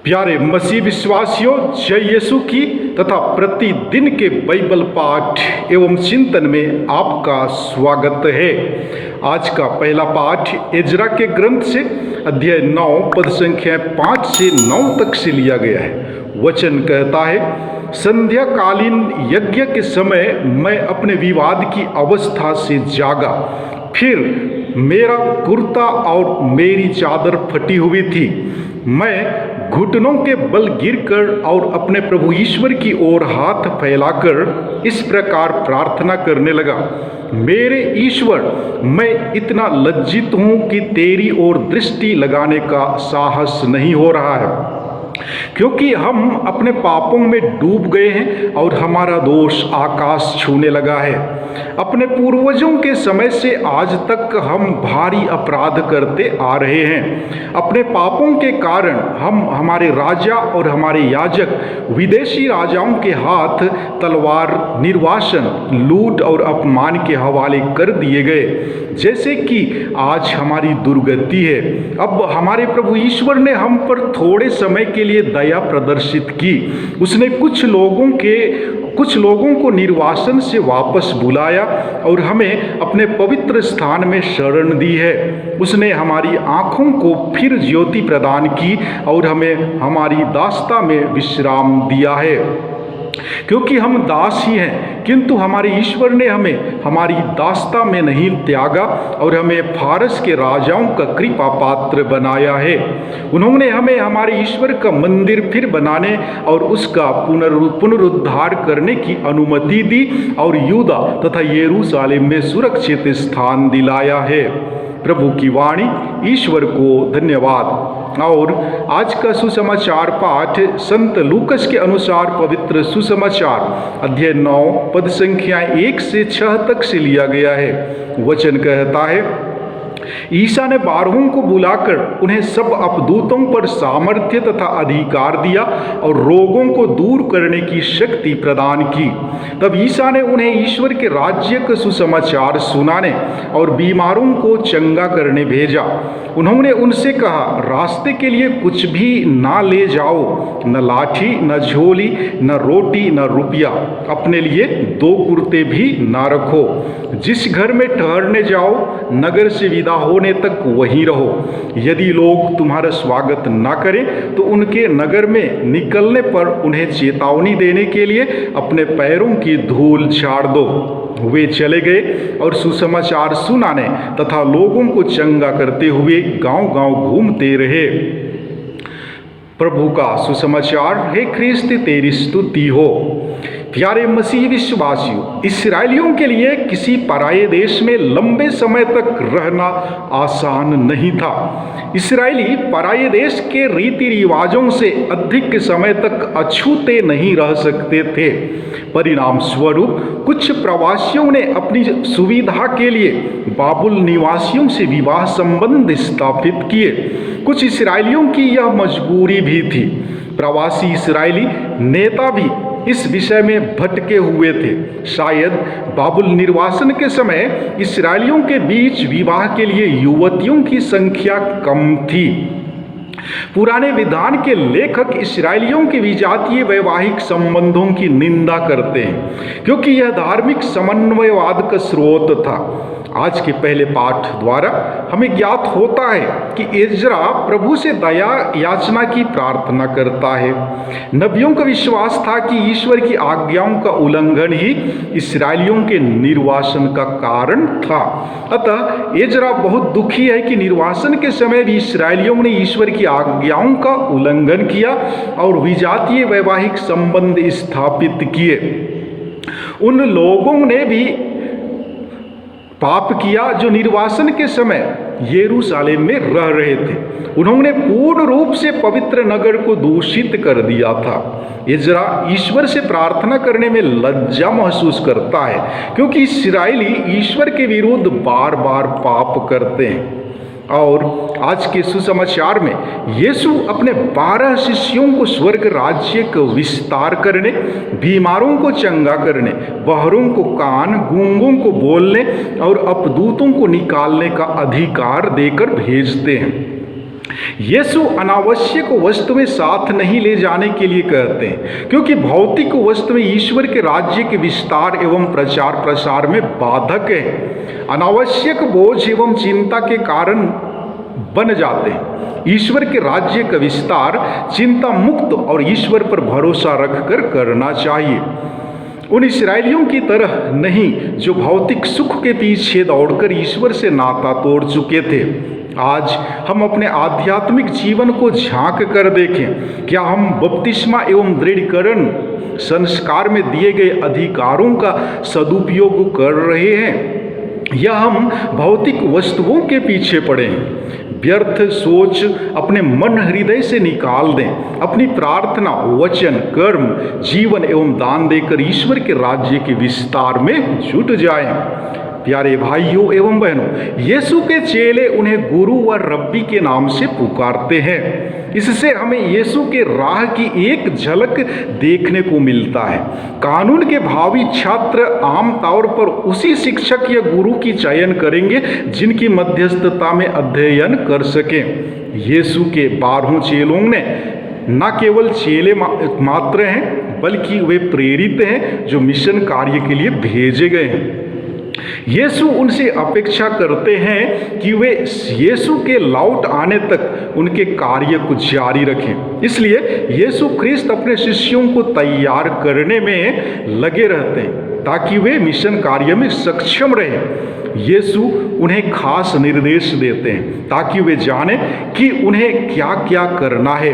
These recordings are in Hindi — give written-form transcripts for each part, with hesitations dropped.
प्यारे मसीह विश्वासियों, जय यीशु की तथा प्रतिदिन के बाइबल पाठ एवं चिंतन में आपका स्वागत है। आज का पहला पाठ एजरा के ग्रंथ से अध्याय 9 पद संख्या 5 से 9 तक से लिया गया है। वचन कहता है, संध्याकालीन यज्ञ के समय मैं अपने विवाद की अवस्था से जागा, फिर मेरा कुर्ता और मेरी चादर फटी हुई थी। मैं घुटनों के बल गिरकर और अपने प्रभु ईश्वर की ओर हाथ फैलाकर इस प्रकार प्रार्थना करने लगा, मेरे ईश्वर, मैं इतना लज्जित हूँ कि तेरी ओर दृष्टि लगाने का साहस नहीं हो रहा है, क्योंकि हम अपने पापों में डूब गए हैं और हमारा दोष आकाश छूने लगा है। अपने पूर्वजों के समय से आज तक हम भारी अपराध करते आ रहे हैं। अपने पापों के कारण हम, हमारे राजा और हमारे याजक विदेशी राजाओं के हाथ तलवार, निर्वासन, लूट और अपमान के हवाले कर दिए गए, जैसे कि आज हमारी दुर्गति है। अब हमारे प्रभु ईश्वर ने हम पर थोड़े समय के लिए दया प्रदर्शित की। उसने कुछ लोगों को निर्वासन से वापस बुलाया और हमें अपने पवित्र स्थान में शरण दी है। उसने हमारी आँखों को फिर ज्योति प्रदान की और हमें हमारी दास्ता में विश्राम दिया है। क्योंकि हम दास ही हैं, किंतु हमारे ईश्वर ने हमें हमारी दास्ता में नहीं त्यागा और हमें फारस के राजाओं का कृपा पात्र बनाया है। उन्होंने हमें हमारे ईश्वर का मंदिर फिर बनाने और उसका पुनरुद्धार करने की अनुमति दी और यूदा तथा यरूशलेम में सुरक्षित स्थान दिलाया है। प्रभु की वाणी, ईश्वर को धन्यवाद। और आज का सुसमाचार पाठ संत लूकस के अनुसार पवित्र सुसमाचार अध्याय 9 पद संख्या 1 से 6 तक से लिया गया है। वचन कहता है, ईसा ने 12 को बुलाकर उन्हें सब अपदूतों पर सामर्थ्य तथा अधिकार दिया और रोगों को दूर करने की शक्ति प्रदान की। तब ईसा ने उन्हें ईश्वर के राज्य का सुसमाचार सुनाने और बीमारों को चंगा करने भेजा। उन्होंने उनसे कहा, रास्ते के लिए कुछ भी ना ले जाओ, न लाठी, न झोली, न रोटी, न रुपया। अपने लिए 2 कुर्ते भी ना रखो। जिस घर में ठहरने जाओ, नगर से विदा होने तक वहीं रहो। यदि लोग तुम्हारा स्वागत ना करें तो उनके नगर में निकलने पर उन्हें चेतावनी देने के लिए अपने पैरों की धूल झाड़ दो। वे चले गए और सुसमाचार सुनाने तथा लोगों को चंगा करते हुए गांव-गांव घूमते रहे। प्रभु का सुसमाचार। हे ख्रिस्त, तेरी स्तुति हो। प्यारे मसीह विश्वासियों, इस्राएलियों के लिए किसी पराये देश में लंबे समय तक रहना आसान नहीं था। इस्राएली पराये देश के रीति रिवाजों से अधिक समय तक अछूते नहीं रह सकते थे। परिणाम स्वरूप कुछ प्रवासियों ने अपनी सुविधा के लिए बाबुल निवासियों से विवाह संबंध स्थापित किए। कुछ इस्राएलियों की यह मजबूरी भी थी। प्रवासी इस्राएली नेता भी इस विषय में भटके हुए थे। शायद बाबुल निर्वासन के समय इस्राएलियों के बीच विवाह के लिए युवतियों की संख्या कम थी। पुराने विधान के लेखक इस्राएलियों के विजातीय वैवाहिक संबंधों की निंदा करते हैं, क्योंकि यह धार्मिक समन्वयवाद का स्रोत था। आज के पहले पाठ द्वारा हमें ज्ञात होता है कि एजरा प्रभु से दया याचना की प्रार्थना करता है। नबियों का विश्वास था कि ईश्वर की आज्ञाओं का उल्लंघन ही इस्राएलियों के निर्वासन का कारण था। अतः एजरा बहुत दुखी है कि निर्वासन के समय भी इस्राएलियों ने ईश्वर की आज्ञाओं का उल्लंघन किया और विजातीय वैवाहिक संबंध स्थापित किए। उन लोगों ने भी पाप किया जो निर्वासन के समय यरूशलेम में रह रहे थे। उन्होंने पूर्ण रूप से पवित्र नगर को दूषित कर दिया था। इजरा ईश्वर से प्रार्थना करने में लज्जा महसूस करता है, क्योंकि इस्राएली ईश्वर के विरुद्ध बार बार पाप करते हैं। और आज के सुसमाचार में यीशु अपने 12 शिष्यों को स्वर्ग राज्य का विस्तार करने, बीमारों को चंगा करने, बहरों को कान, गूंगों को बोलने और अपदूतों को निकालने का अधिकार देकर भेजते हैं। यीशु अनावश्यक वस्तुएं साथ नहीं ले जाने के लिए कहते हैं, क्योंकि भौतिक वस्तुएं ईश्वर के राज्य के विस्तार एवं प्रचार प्रसार में बाधक है, अनावश्यक बोझ एवं चिंता के कारण बन जाते हैं। ईश्वर के राज्य का विस्तार चिंता मुक्त और ईश्वर पर भरोसा रखकर करना चाहिए। उन इस्राएलियों की तरह नहीं जो भौतिक सुख के पीछे दौड़कर ईश्वर से नाता तोड़ चुके थे। आज हम अपने आध्यात्मिक जीवन को झांक कर देखें। क्या हम बपतिस्मा एवं दृढ़ीकरण संस्कार में दिए गए अधिकारों का सदुपयोग कर रहे हैं, या हम भौतिक वस्तुओं के पीछे पड़े हैं? व्यर्थ सोच अपने मन हृदय से निकाल दें। अपनी प्रार्थना, वचन, कर्म, जीवन एवं दान देकर ईश्वर के राज्य के विस्तार में जुट जाएं। प्यारे भाइयों एवं बहनों, यीशु के चेले उन्हें गुरु व रब्बी के नाम से पुकारते हैं। इससे हमें यीशु के राह की एक झलक देखने को मिलता है। कानून के भावी छात्र आम तौर पर उसी शिक्षक या गुरु की चयन करेंगे जिनकी मध्यस्थता में अध्ययन कर सकें। यीशु के 12 चेलों ने न केवल चेले मात्र हैं, बल्कि वे प्रेरित हैं जो मिशन कार्य के लिए भेजे गए हैं। यीशु उनसे अपेक्षा करते हैं कि वे यीशु के लौट आने तक उनके कार्य को जारी रखें। इसलिए यीशु ख्रिस्त अपने शिष्यों को तैयार करने में लगे रहते हैं ताकि वे मिशन कार्य में सक्षम रहें। यीशु उन्हें खास निर्देश देते हैं ताकि वे जानें कि उन्हें क्या क्या करना है।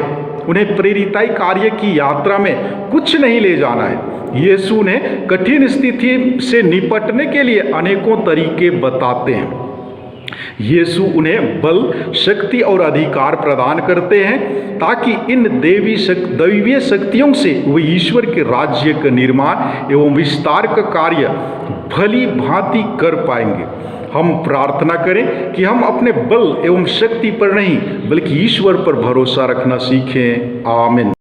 उन्हें प्रेरिताई कार्य की यात्रा में कुछ नहीं ले जाना है। यीशु ने कठिन स्थिति से निपटने के लिए अनेकों तरीके बताते हैं। यीशु उन्हें बल, शक्ति और अधिकार प्रदान करते हैं ताकि इन दैवीय शक्तियों से वे ईश्वर के राज्य का निर्माण एवं विस्तार का कार्य भली भांति कर पाएंगे। हम प्रार्थना करें कि हम अपने बल एवं शक्ति पर नहीं बल्कि ईश्वर पर भरोसा रखना सीखें। आमीन।